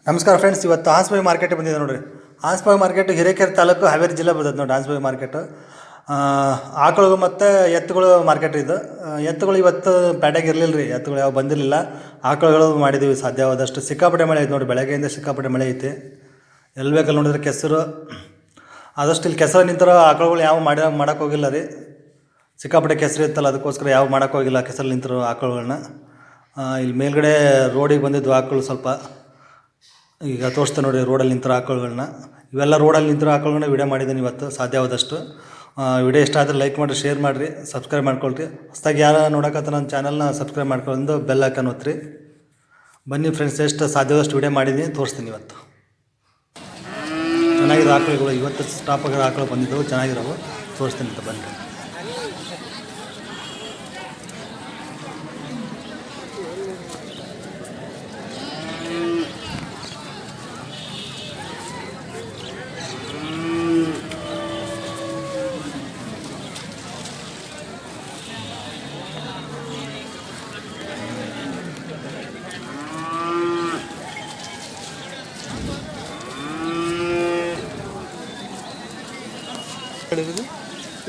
ನಮಸ್ಕಾರ ಫ್ರೆಂಡ್ಸ್, ಇವತ್ತು ಹಾನ್ಸ್ಬಾವಿ ಮಾರ್ಕೆಟ್ ಬಂದಿದೆ ನೋಡಿರಿ. ಹಾನ್ಸ್ಬಾವಿ ಮಾರ್ಕೆಟ್ ಹಿರೇಕೆರೆ ತಾಲೂಕು ಹಾವೇರಿ ಜಿಲ್ಲೆ ಬರ್ತದೆ ನೋಡಿ. ಹಾನ್ಸ್ಬಾವಿ ಮಾರ್ಕೆಟು ಆಕಳು ಮತ್ತು ಎತ್ತುಗಳು ಮಾರ್ಕೆಟ್ ಇದು. ಎತ್ತುಗಳು ಇವತ್ತು ಪೇಟೆಗೆ ಇರಲಿಲ್ಲ ರೀ, ಎತ್ತುಗಳು ಯಾವ ಬಂದಿರಲಿಲ್ಲ. ಆಕಳುಗಳು ಮಾಡಿದ್ದೀವಿ ಸಾಧ್ಯವಾದಷ್ಟು. ಸಿಕ್ಕಾಪಟ್ಟೆ ಮಳೆ ಐತೆ ನೋಡಿ, ಬೆಳಗ್ಗೆಯಿಂದ ಸಿಕ್ಕಾಪಟ್ಟೆ ಮಳೆ ಐತಿ. ಎಲ್ಲಿ ಬೇಕಲ್ಲಿ ನೋಡಿದ್ರೆ ಕೆಸರು. ಆದಷ್ಟು ಇಲ್ಲಿ ಕೆಸರು ನಿಂತಿರೋ ಆಕಳುಗಳು ಯಾವ ಮಾಡೋಕ್ಕೆ ಹೋಗಿಲ್ಲ ರೀ. ಸಿಕ್ಕಾಪಟ್ಟೆ ಕೆಸರು ಇತ್ತಲ್ಲ, ಅದಕ್ಕೋಸ್ಕರ ಯಾವ ಮಾಡೋಕ್ಕೆ ಹೋಗಿಲ್ಲ ಕೆಸರು ನಿಂತಿರೋ ಆಕಳುಗಳನ್ನ. ಇಲ್ಲಿ ಮೇಲ್ಗಡೆ ರೋಡಿಗೆ ಬಂದಿದ್ವು ಆಕಳು ಸ್ವಲ್ಪ. ಈಗ ತೋರಿಸ್ತಾ ನೋಡಿ ರೋಡಲ್ಲಿ ನಿಂತಿರೋ ಆಕಳುಗಳನ್ನ. ಇವೆಲ್ಲ ರೋಡಲ್ಲಿ ನಿಂತಿರೋ ಆಕಳುಗಳನ್ನ ವಿಡಿಯೋ ಮಾಡಿದ್ದೀನಿ ಇವತ್ತು ಸಾಧ್ಯವಾದಷ್ಟು. ವಿಡಿಯೋ ಇಷ್ಟ ಆದರೆ ಲೈಕ್ ಮಾಡಿರಿ, ಶೇರ್ ಮಾಡಿರಿ, ಸಬ್ಸ್ಕ್ರೈಬ್ ಮಾಡ್ಕೊಳ್ರಿ. ಹೊಸ್ದಾಗಿ ಯಾರು ನೋಡೋಕತ್ತ ನನ್ನ ಚಾನಲ್ನ ಸಬ್ಸ್ಕ್ರೈಬ್ ಮಾಡ್ಕೊಂಡು ಬೆಲ್ ಐಕಾನ್ ಒತ್ತಿರಿ. ಬನ್ನಿ ಫ್ರೆಂಡ್ಸ್, ಎಷ್ಟು ಸಾಧ್ಯವಾದಷ್ಟು ವಿಡಿಯೋ ಮಾಡಿದ್ದೀನಿ ತೋರಿಸ್ತೀನಿ ಇವತ್ತು. ಚೆನ್ನಾಗಿರೋ ಆಕಳುಗಳು ಇವತ್ತು ಸ್ಟಾಪ್ ಆಗಿರೋ ಆಕಳು ಬಂದಿದ್ದವು, ಚೆನ್ನಾಗಿರೋವು ತೋರಿಸ್ತೀನಿ ಅಂತ ಬನ್ನಿ.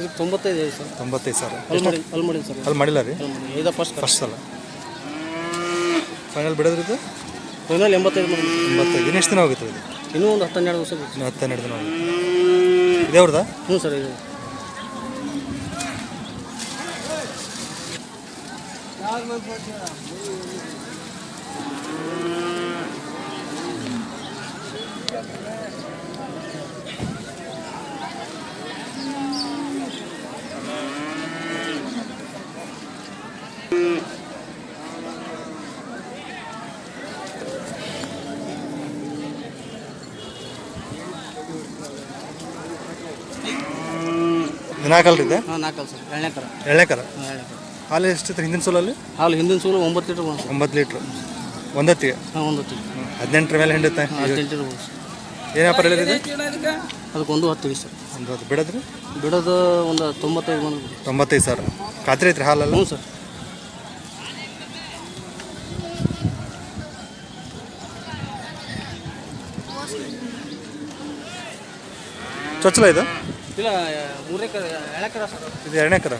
ಇದು 95 ಸರ್. 95 ಸಾವಿರ. ಅಲ್ಲಿ ಮಾಡಿ ಸರ್. ಅಲ್ಲಿ ಮಾಡಿಲ್ಲ ರೀ, ಇದು ಫಸ್ಟ್ ಸಲ ಫೈನಲ್ ಬಿಡೋದ್ರಿ. ಇದು ಫೈನಲ್ 85 ಇನ್ನು ಎಷ್ಟು ದಿನ ಹೋಗುತ್ತೆ ಇದು? ಇನ್ನೂ ಒಂದು 10-12 ದಿವಸ ಬೇಕು. ಇನ್ನು 10-12 ದಿನ ಹೋಗುತ್ತೆ. ಇದೇ ಅವ್ರದಾ? ಹ್ಞೂ ಸರ್. ಇದು ನಾಲ್ಕಲ್ರಿ ಇದೆ? ಹಾಂ, 4 ಸರ್. ಎಳ್ನೇ ಕರ. ಹಾಲು ಎಷ್ಟಿತ್ತು ಹಿಂದಿನ ಸೂಲಲ್ಲಿ? ಹಾಲು ಹಿಂದಿನ ಸೂಲು 9 ಲೀಟ್ರ್ ಬಂದು. 9 ಲೀಟ್ರ್ ಒಂದೊತ್ತಿಗೆ? ಹಾಂ, ಒಂದೊತ್ತಿಗೆ 18 ಮೇಲೆ ಹಿಂಡುತ್ತೆ. 18 ಲೀಟ್ರ್ ಬಂದು. ಏನು ವ್ಯಾಪಾರ ಹೇಳಿರಿ? ಅದಕ್ಕೆ 1.10 ಸರ್. ಒಂದು ಬಿಡೋದ್ರಿ? ಬಿಡೋದು ಒಂದು 95 ಬಂದು. 95 ಸಾವಿರ. ಖಾತ್ರಿ ಐತ್ರಿ ಹಾಲಲ್ಲ? ಹ್ಞೂ ಸರ್. ಚೊಚ್ಚಲ ಇದು? ಇಲ್ಲ, 3 ಎಕರೆ ಎಳೆ ಕರ ಸರ್. ಇದು 2ನೇ ಕರ?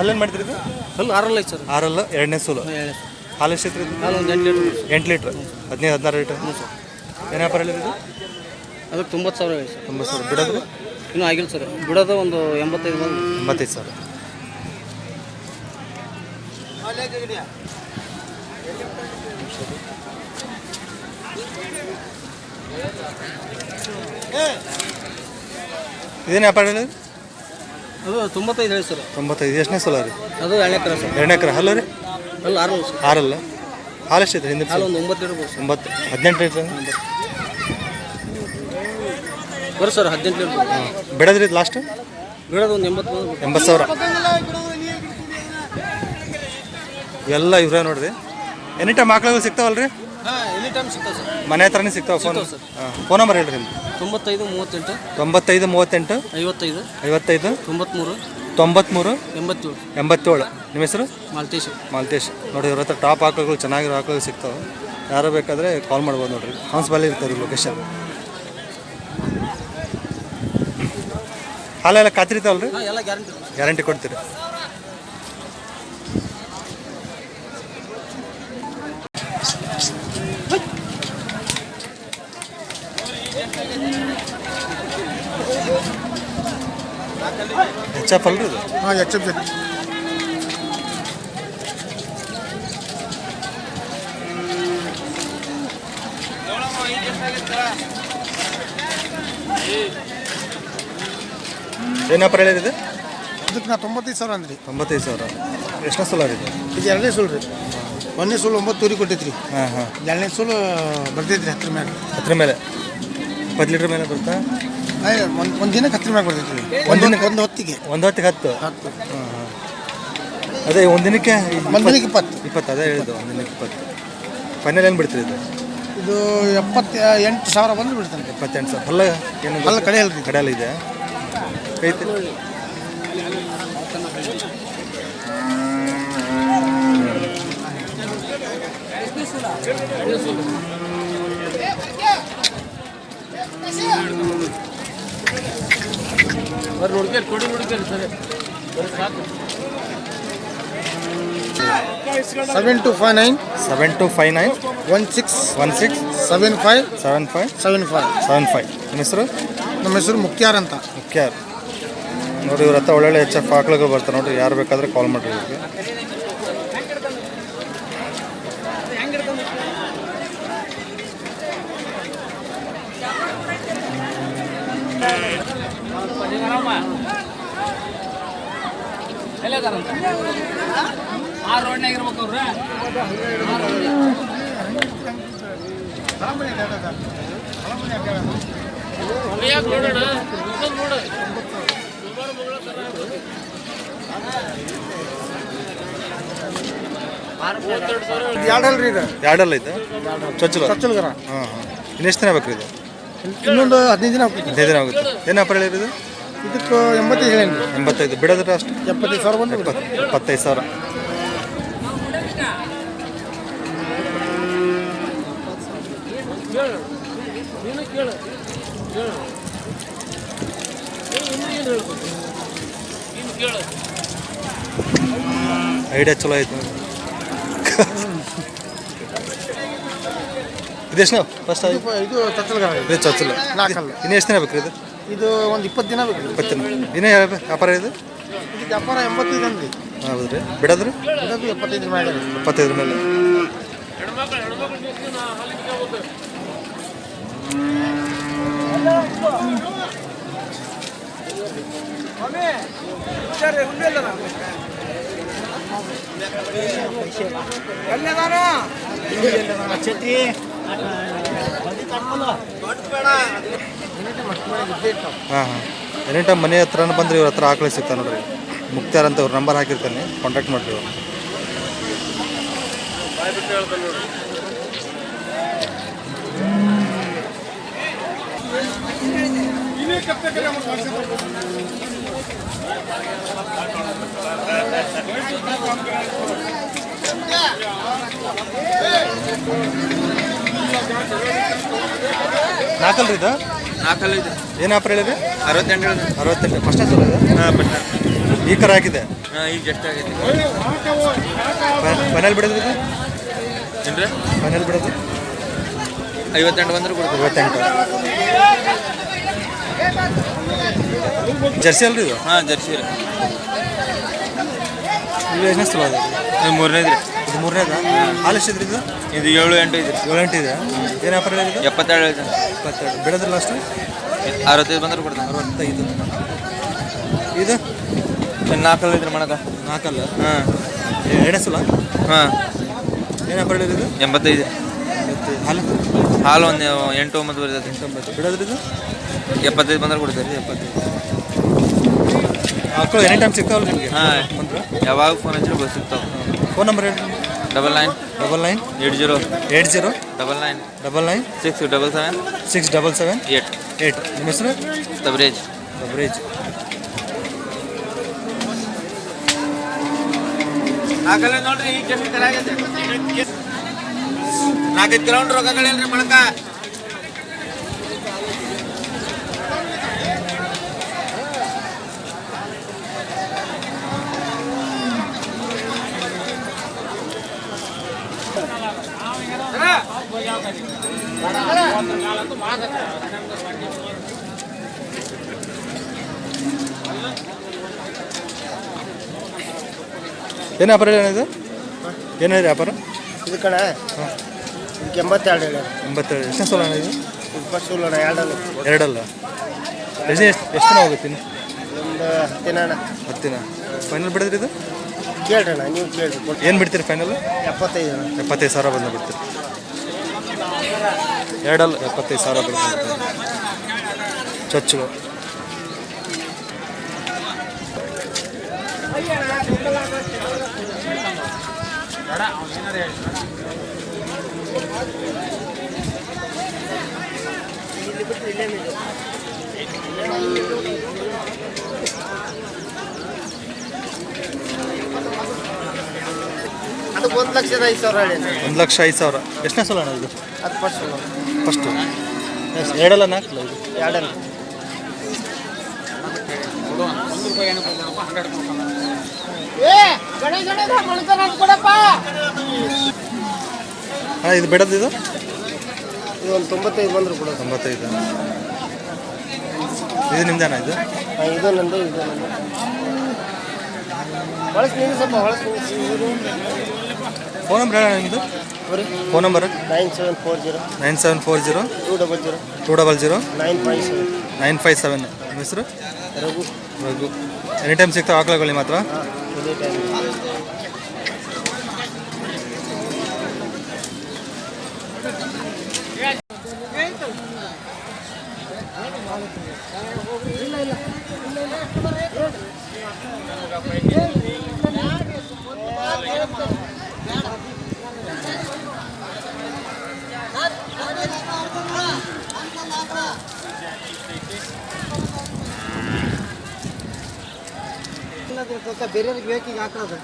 ಅಲ್ಲೇನು ಮಾಡ್ತೀರಿ ಇದು? ಅಲ್ಲಿ 6 ಐತೆ ಸರ್. 6 2ನೇ ಸೂಲು. ಹಾಲು ಎಷ್ಟೈತ್ರಿ ಇದು? ಹಾಲು ಒಂದು 8 ಲೀಟ್ರ್. 8 litre 15-16 litre. ಹ್ಞೂ ಸರ್. ಏನು ವ್ಯಾಪಾರ ಹೇಳಿರಿ ಇದು? ಅದಕ್ಕೆ 90,000 ಐತೆ ಸರ್. 90,000. ಬಿಡೋದು ಇನ್ನೂ ಆಗಿಲ್ಲ ಸರ್. ಬಿಡೋದು ಒಂದು 85 ಬಂದು. 85 ಸಾವಿರ. ಇದೇನು ವ್ಯಾಪಾರ ಹೇಳಿರಿ? ಅದು 95 ಹೇಳಿ ಸರ್. 95. ಎಷ್ಟನೇ ಸಲ ರೀ? ಅದು 2 ಎಕರೆ ಸರ್. 2ನೇ ಕರ. ಹಲ್ಲು ರೀ? ಅಲ್ಲಿ 6 ಸರ್. 6 ಹಾಲು ಎಷ್ಟೈತೆ ಹಿಂದಿನ? ಹಾಲು ಒಂದು 9 ಲೀಟ್ರ್ ಬರ್ಬೋದು. 9 18 ಲೀಟ್ರ್ ಬರ್ರಿ ಸರ್. 18 ಲೀಟ್ರ್. ಬಿಡೋದ್ರಿ ಲಾಸ್ಟ್? ಬಿಡೋದು ಒಂದು 80 ಬಂದು. 80,000. ಎಲ್ಲ ಇವರೇ ನೋಡ್ರಿ. ಎನಿ ಟೈಮ್ ಆಕಳುಗಳು ಸಿಗ್ತಾವಲ್ರಿ? ಹಾಂ, ಎನಿ ಟೈಮ್ ಸಿಗ್ತಾವೆ ಸರ್. ಮನೆ ಹತ್ರನೇ ಸಿಗ್ತಾವೆ. ಫೋನ್ ನಂಬರ್ ಹೇಳ್ರಿ ನಿಮ್ದು? 95 38 95 38 55 55 93 93 87. 87. ನಿಮ್ಮ ಹೆಸರು? ಮಾಲ್ತೇಶ್. ನೋಡಿ, ಇವ್ರ ಹತ್ರ ಟಾಪ್ ಆಕಳುಗಳು, ಚೆನ್ನಾಗಿರೋ ಆಕಳುಗಳು ಸಿಗ್ತಾವೆ. ಯಾರು ಬೇಕಾದರೆ ಕಾಲ್ ಮಾಡ್ಬೋದು ನೋಡಿರಿ. ಹಾನ್ಸ್ಬಾಲಿ ಇರ್ತಾರೆ ಲೊಕೇಶನ್. ಹಾಲೆಲ್ಲ ಖಾತ್ರಿತಾವಲ್ರಿ? ಹಾಂ, ಎಲ್ಲ ಗ್ಯಾರಂಟಿ ಕೊಡ್ತೀರಿ? HF ಅಲ್ರಿ ಇದು? ಹಾಂ, HF. ಏನು ವ್ಯಾಪಾರ ಹೇಳಿದೆ? ಇದಕ್ಕೆ ನಾ 95,000 ಅಂದ್ರಿ. 95,000. ಎಷ್ಟನೇ ಸಲ ಇದೆ? ಇದು 2ನೇ ಸೂಲು ರೀ. 1ನೇ ಸೂಲು 9 ಕೊಟ್ಟೈತಿ ರೀ. ಹಾಂ. 2ನೇ ಸೂಲು ಬರ್ತೈತಿ ರೀ 10 ಮೇಲೆ. 10 ಮೇಲೆ 20 ಲೀಟ್ರ್ ಮೇಲೆ ಬರುತ್ತಾ? ಒಂದು ದಿನಕ್ಕೆ 10 ಮೇಲೆ ಬರ್ತೈತಿ ರೀ. ಒಂದು ಹೊತ್ತಿಗೆ 10. ಅದೇ ಒಂದಿನಕ್ಕೆ 20. ಅದೇ ಹೇಳಿದ್ದು, ಒಂದಿನಕ್ಕೆ 20. ಫೈನಲ್ ಏನು ಬಿಡ್ತೀರಿ ಇದು? ಇದು 78,000 ಬಂದು ಬಿಡ್ತಾನೆ. 78 ಸಾವಿರ. ಅಲ್ಲ ಏನು ಅಲ್ಲ ಕಡೆ ಅಲ್ರಿ. ಕಡೆಯಲ್ಲ ಇದೆ ಐತೆ. Seven two five nine 7259 16 16 75 75 75. 75. ನಿಮ್ಮ ಹೆಸರು? ನಮ್ಮ ಹೆಸರು ಮುಖ್ಯಾರ್ ಅಂತ. ಮುಖ್ಯ ನೋಡಿರಿ, ಇವ್ರ ಹತ್ರ ಒಳ್ಳೊಳ್ಳೆ ಎಚ್ ಎಫ್ ಆಕಳುಗಳು ಬರ್ತಾರೆ ನೋಡಿರಿ. ಯಾರು ಬೇಕಾದ್ರೆ ಕಾಲ್ ಮಾಡಿರಿ ಇವ್ರಿಗೆ. ಎರಡಲ್ರಿ ಇದು. ಎರಡಲ್ಲ ಐತೆ ಚೊಚ್ಚಲು. ಚಚ್ಚಲ್ಗರ. ಹಾಂ ಹಾಂ. ಇನ್ನೆಷ್ಟು ದಿನ ಬೇಕು ಇದು? ಇನ್ನೊಂದು 15 ದಿನ ಹೋಗ್ತೈತಿ. 15 ದಿನ ಆಗುತ್ತೆ. ಏನು ವ್ಯಾಪಾರ ಹೇಳಿರೋದು? ಇದಕ್ಕೆ 85 ಹೇಳಿ. 85. ಬಿಡೋದ್ರೆ ಅಷ್ಟು 75,000 ಬಂದು ಬಿಡ್ತಾರೆ. 75,000. ಐಡಿಯಾ ಚಲೋ ಆಯ್ತು. ಇದೆಷ್ಟು ನಾವು ಫಸ್ಟ್ ಇದು ಚಚ್ಚಲ್ಗರ. ಇದು ಚೊಚ್ಚಲು. ನಾಲ್ಕಲ್ಲ. ಇನ್ನು ಎಷ್ಟು ದಿನ ಬೇಕು ಇದು? ಇದು ಒಂದು 20 ದಿನ ಬೇಕು. 20 ದಿನ. ಇನ್ನೇ ವ್ಯಾಪಾರ ಇದು? ಇದಕ್ಕೆ ವ್ಯಾಪಾರ 85 ಅಂದ್ರಿ. ಹೌದು ರೀ. ಬಿಡೋದ್ರಿ? ಇದಕ್ಕೆ 75 ಮಾಡಿ. 25 ಮೇಲೆ. ಹಾಂ ಹಾಂ. ಎನಿ ಟೈಮ್ ಮನೆ ಹತ್ರನೇ ಬಂದ್ರೆ ಇವ್ರ ಹತ್ರ ಆಕಳಿ ಸಿಗ್ತಾವೆ ನೋಡ್ರಿ. ಮುಕ್ತಾರ್ ಅಂತ ಅವ್ರ ನಂಬರ್ ಹಾಕಿರ್ತಾನೆ, ಕಾಂಟ್ಯಾಕ್ಟ್ ಮಾಡಿರಿ ಅವ್ರು. ನಾಲ್ಕಲ್ರಿ ಇದು? ನಾಲ್ಕಲ್ಲ ಇದೆ. ಏನು ವ್ಯಾಪಾರ ಹೇಳಿರಿ? 68 ಹೇಳಿದೆ. 68. ಫಸ್ಟೇ ಚಲೋ ಇದೆ. ಹಾಂ ಬಟ್ ಈ ಕರ ಹಾಕಿದೆ. ಹಾಂ ಈಗ ಜಸ್ಟ್ ಆಗೈತಿ. ಫೈನಲ್ ಬಿಡೋದು ಇದು? ಏನು ರೀ? ಫೈನಲ್ ಬಿಡೋದು 58 ಬಂದ್ರೆ ಕೊಡ್ತೀವಿ. 58. ಜರ್ಸಿ ಅಲ್ರಿ ಇದು? ಹಾಂ ಜರ್ಸಿ ರೀ. ಇದು ಎಷ್ಟನೇ ಚಲೋ ಇದೆ? ಇದು ಮೂರನೇದು ರೀ. ಇದು ಮೂರನೇದ? ಹಾಲು ಎಷ್ಟಿದ್ರಿ ಇದು? ಇದು 7 8 ಇದೆ. 7 8 ಇದೆ. ಏನು ವ್ಯಾಪಾರ ಹೇಳಿದ್ದು? 77 ಇದೆ. 22. ಬಿಡೋದ್ರಲ್ಲ ಅಷ್ಟು? 65 ಬಂದ್ರೆ ಕೊಡ್ತಾನೆ. 65. ಇದು ನಾಲ್ಕಲ್ಲ ಇದ್ರೆ ಮಾಡಕ. ನಾಲ್ಕಲ್ಲ? ಹಾಂ ಎರಡನೇ ಸಲ? ಹಾಂ ಏನು ವ್ಯಾಪಾರ ಹೇಳಿದ್ದು? 85. ಹಾಲು ಹಾಲು ಒಂದು 8 9 ಬರ್ತೈತೆ. 89. ಬಿಡೋದ್ರಿ ಇದು? 75 ಬಂದ್ರೆ ಕೊಡ್ತೀವಿ. 75. ಮಕ್ಕಳು ಎನಿ ಟೈಮ್ ಸಿಗ್ತಾವಲ್ಲ ನಿಮಗೆ? ಹಾಂ ಬಂದ್ರೆ ಯಾವಾಗ ಫೋನ್ ಹಚ್ಚಿದ್ರೆ ಬಸ್ ಸಿಗ್ತಾವೆ. ಫೋನ್ ನಂಬರ್ ಹೇಳಿ. 99 99 80 80 99 99 677 677 8 8. ನಿಮ್ಮ ಹೆಸರು? ತಬ್ರೇಜ್. ತಬ್ರೇಜ್. ನಾಲ್ಕಲ್ಲ ನೋಡ್ರಿ ಈಗ ಎಷ್ಟು ಕಲಾಗೈತೆ. 4-5 ಕಿಲೋಮೀಟ್ರ್ ರೊಕ್ಕಗಳೇನ್ರಿ ಮೊಳಕ. ಏನು ವ್ಯಾಪಾರ ಏನಿದೆ? ಏನಿದೆ ವ್ಯಾಪಾರ? ಇದು ಕಡೆ ಇದಕ್ಕೆ 82 ಹೇಳಿ. 87. ಎಷ್ಟನೇ ಸಲ ಇದು? ಫಸ್ಟ್ ಅಣ್ಣ ಎರಡಲ್ಲ. ಎರಡಲ್ಲ? ಎಷ್ಟು ದಿನ ಹೋಗುತ್ತೆ ಇನ್ನು? ಒಂದು 10 ದಿನ ಅಣ್ಣ. 10 ದಿನ. ಫೈನಲ್ ಬಿಡಿದ್ರಿ ಇದು? ಕೇಳ್ರಣ್ಣ ನೀವು ಕೇಳ್ರಿ. ಏನು ಬಿಡ್ತೀರಿ ಫೈನಲ್? 75 ಅಣ್ಣ. 75,000 ಬಂದು ಬಿಡ್ತೀರಿ. ಎರಡಲ್ಲ 75,000 ಬಿಡ್ತೀರಿ. ಚೊಚ್ಚಲು. ಅದಕ್ಕೆ 1,05,000 ಹೇಳಿ. 1,05,000. ಎಷ್ಟನೇ ಸಲ ಅಣ್ಣ ಇದು? 10%. ಫಸ್ಟು ಎರಡಲ್ಲ ನಾಲ್ಕಲ್ಲ ಇದು? ಎರಡಲ್ಲ. ಹಾಂ ಇದು ಬಿಡೋದು ಇದು? ಇದು ಒಂದು 95 ಬಂದ್ರು ಕೂಡ. 95. ಇದು ನಿಮ್ದೇನಾ ಇದು? ಇದು ನಂದು, ಇದು ನಂದು. ಹೊಳಸ್ ನೀವು ಸ್ವಲ್ಪ ಹೊಳಸ್ ಫೋನ್ ನಂಬರ್ ಹೇಳ ನಿಮ್ಮದು? Phone number 9740 9740 200 200 957. 957. ನಿಮ್ಮ ಹೆಸರು? ರಘು. ರಘು. ಎನಿ ಟೈಮ್ ಸಿಗ್ತಾವೆ ಆಕಳುಗಳು ಮಾತ್ರ? ಇದೇ ಟೈಮ್. ಬೇರೆಯವ್ರಿಗೆ ಬೇಕೀಗ ಹಾಕೋದು.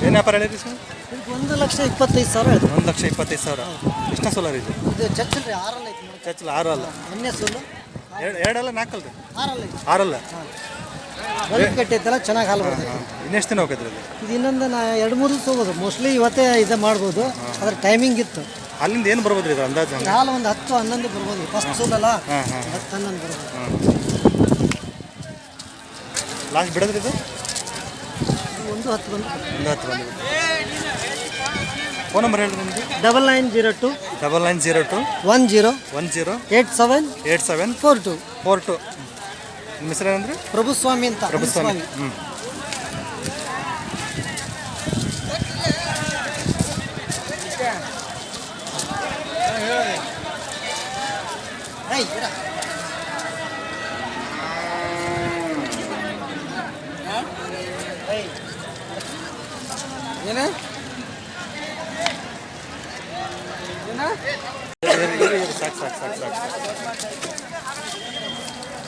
ಏನು ವ್ಯಾಪಾರ ಹೇಳಿರಿ ಸರ್? 1,25,000 ಹೇಳ್ತಾರೆ. 1,25,000. ಎಷ್ಟನೇ ಸೋಲಾರ್ ಇದು? ಇದು ಚಚ್ಚಲ್ ರೀ, 6 ಐತಿ ನೋಡಿ. ಚಚ್ಚಲ 6 ಅಲ್ಲ? ಎಣ್ಣೆ ಸೋಲು ಎರಡಲ್ಲ ನಾಲ್ಕಲ್ಲ ರೀ? 6 ಐತಿ. 6 ಅಲ್ಲ? ಬರೀ ಕಟ್ಟೈತಲ್ಲ, ಚೆನ್ನಾಗಿ ಹಾಲು ಬರ್ತೈತಿ. ಇನ್ನೆಷ್ಟು ದಿನ ಹೋಗೈತ್ರಿ ಅದು? ಇದು ಇನ್ನೊಂದು 2-3 ದಿವಸ ಹೋಗೋದು. ಮೋಸ್ಟ್ಲಿ ಇವತ್ತೇ ಇದು ಮಾಡ್ಬೋದು. ಅದ್ರ ಟೈಮಿಂಗ್ ಇತ್ತು. ಅಲ್ಲಿಂದ ಏನು ಬರ್ಬೋದು ರೀ ಇದು ಅಂದಾಜು? ಹಂಗೆ ಹಾಲು ಒಂದು 10-11 ಬರ್ಬೋದು. ಫಸ್ಟ್ ಸೋಲಲ್ಲ, ಹಾಂ ಹಾಂ 10-11 ಬರ್ಬೋದು. ಲಾಸ್ಟ್ ಬಿಡೋದ್ರಿ ಇದು? ಒಂದು 10 ಬಂದು. ಒಂದು 10 ಬಂದು. ಫೋನ್ ನಂಬರ್ ಹೇಳಿರಿ ನಿಮಗೆ? 9902 9902 10 10 87 87 42. ನಿಮ್ಮ ಹೆಸರು ಏನಂದ್ರೆ? ಪ್ರಭುಸ್ವಾಮಿ ಅಂತ. ಪ್ರಭುಸ್ವಾಮಿ. ಹ್ಞೂ. ಏನು ಸಾಕು ಸಾಕು ಸಾಕು ಸಾಕು.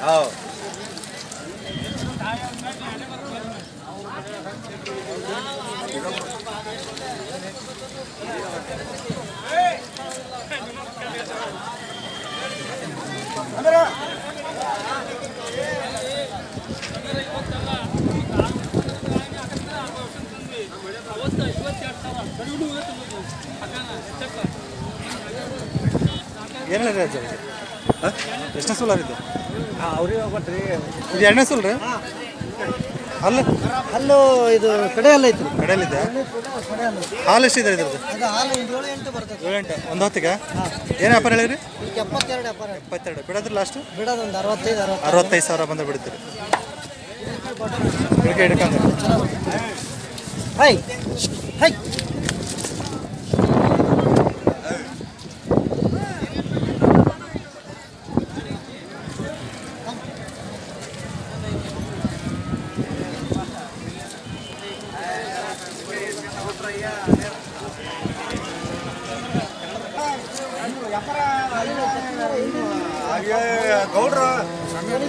ಹೌದು. ಏನು ಹೇಳಿರಿ ಅಜ್ಜ? ಎಷ್ಟನೇ ಸೋಲಾರ್ ಇದು? ಅವ್ರಿಗೆ ಹೋಗ್ಬಿಟ್ರಿ. ಇದು ಎರಡನೇ ಸೋಲ್ ರೀ? ಅಲ್ಲ ಅಲ್ಲೂ ಇದು ಕಡೆ ಎಲ್ಲ ಐತ್ರಿ. ಕಡೆಯಲ್ಲಿದೆ? ಹಾಲು ಎಷ್ಟಿದೆ ಇದ್ರದ್ದು? ಅದು ಹಾಲು 7-8 ಬರ್ತದೆ. 7-8 ಒಂದು ಹೊತ್ತಿಗೆ? ಏನು ವ್ಯಾಪಾರ ಹೇಳಿರಿ? ಇದಕ್ಕೆ 72 ವ್ಯಾಪಾರ. 72 ಬಿಡೋದ್ರಿ ಲಾಸ್ಟು? ಬಿಡೋದು ಒಂದು 65-60. 65,000 ಬಂದ್ರೆ ಬಿಡ್ತೀರಿ? ಹಿಡ್ಕೆ ಹಿಡ್ಕಂದ್ರೆ ಹೈ ಹೈ. ಗೌಡ್ರ ಮಾಡ್ಯಾರ.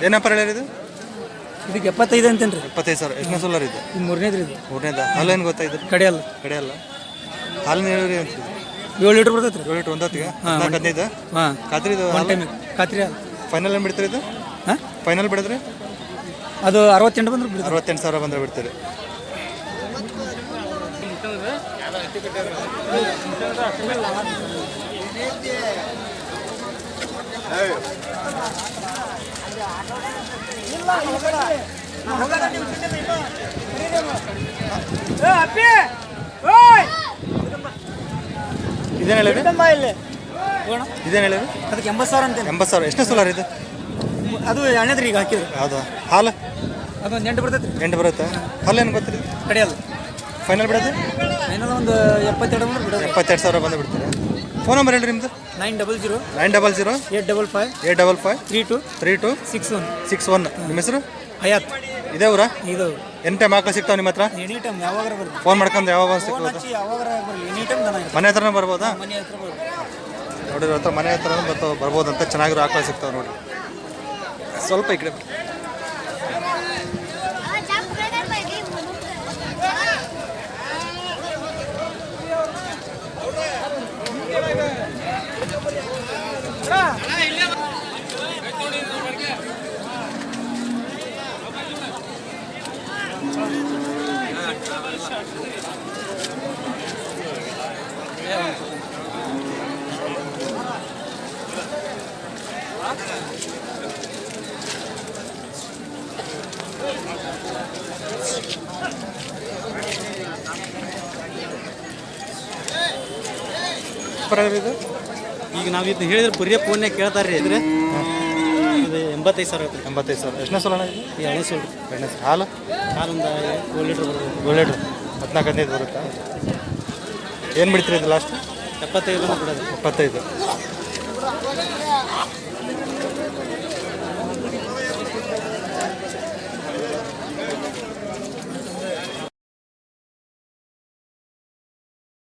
ಏನು ವ್ಯಾಪಾರ ಹೇಳಿರಿ? ಇದಕ್ಕೆ 75 ಅಂತೇನು ರೀ? 75,000. ಎಷ್ಟನೇ ಸೋಲಾರ್ ಇದು? ಇದು 3ನೇದ್ರಿ. ಇದು 3ನೇದ? ಹಾಲು ಏನು ಗೊತ್ತಾಯ್ತು? ಕಡೆಯಲ್ಲ. ಕಡೆಯಲ್ಲ? ಹಾಲಿನ ಹೇಳಿರಿ ಅಂತೀವಿ? 7 ಲೀಟ್ರ್ ಬರ್ತೈತೆ ರೀ. 7 ಲೀಟ್ರ್ ಒಂದು ಹೊತ್ತಿಗೆ? ಹಾಂ. 15? ಹಾಂ. ಖಾತ್ರಿ ಇದು? ಒನ್ ಟೈಮ್ ಖಾತ್ರಿ ಹಾಲು. ಫೈನಲ್ ಏನು ಬಿಡ್ತೀರಿ ಇದು? ಹಾಂ, ಫೈನಲ್ ಬಿಡಿದ್ರಿ? ಅದು 68 ಬಂದ್ರೆ ಬಿಡ್ತಾರೆ. 68,000 ಬಂದ್ರೆ ಬಿಡ್ತೀರಿ? ಇದೇನು ಹೇಳಿರಿ ಇದೇನು ಹೇಳಿರಿ ಅದಕ್ಕೆ 80,000 ಅಂತ 80,000 ಎಷ್ಟನೇ ಸೋಲಾರ್ ಇದು ಅದು ಎಣ್ಣೆದ್ರಿ ಈಗ ಹಾಕಿದ್ರು ಹೌದಾ ಹಾಲು ಅದು ಒಂದು 8 ಬರ್ತೈತೆ ಎಂಟು ಬರುತ್ತೆ ಹಾಲು ಏನು ಗೊತ್ತಿರಿ ಕಡಿಯಲ್ಲ ಫೈನಲ್ ಬಿಡೋದು ಏನಾದ್ರು ಒಂದು 72 ಅಂದ್ರೆ ಬಿಡೋದು 72,000 ಬಂದು ಬಿಡ್ತೀರಾ ಫೋನ್ ನಂಬರ್ ಹೇಳ್ರಿ ನಿಮ್ಮದು 900 900 855 855 32 32 61 61 ನಿಮ್ಮ ಹೆಸರು ಹಯಾತ್ ಇದೇ ಊರಾ ಇದು ಎನಿ ಟೈಮ್ ಆಕಳು ಸಿಗ್ತಾವೆ ನಿಮ್ಮ ಹತ್ರ ಎನಿ ಟೈಮ್ ಯಾವಾಗಾರ ಬರ್ಬೋದು ಫೋನ್ ಮಾಡ್ಕೊಂಡು ಯಾವಾಗ ಫೋನ್ ಸಿಗ್ಬೋದು ಹಚ್ಚಿ ಯಾವಾಗಾರ ಬರಲಿ ಎನಿ ಟೈಮ್ ದನ ಇರುತ್ತೆ ಮನೆ ಹತ್ರನೇ ಬರ್ಬೋದಾ ಮನೆ ಹತ್ರ ಬರ್ಬೋದು ನೋಡಿರಿ ಹತ್ರ ಮನೆ ಹತ್ರ ಬರ್ಬೋದಂತ ಚೆನ್ನಾಗಿರೋ ಆಕಳು ಸಿಗ್ತಾವೆ ನೋಡಿ ಸ್ವಲ್ಪ ಈ ಕಡೆ ಬನ್ನಿ. ಇದು ಈಗ ನಾವು ಇದನ್ನ ಹೇಳಿದ್ರೆ ಬರೀ ಫೋನ್ಯಾಗ ಕೇಳ್ತಾರೆ ಇದ್ರೆ ಇದು 85,000 ಆಗುತ್ತೆ 85,000 ಎಷ್ಟನೇ ಸೋಲಣ್ಣ ಇದು ಈ ಎಣ್ಣೆ ಸೋಲ್ರಿ ಎಣ್ಣೆ ಹಾಲು ಹಾಲೊಂದು 7 ಲೀಟ್ರ್ ಬರ್ಬೋದು 7 ಲೀಟ್ರ್ 14-15 ಬರುತ್ತಾ ಏನು ಬಿಡ್ತೀರಿ ಇದು ಲಾಸ್ಟ್ 75 ಬಂದು ಬಿಡೋದು 75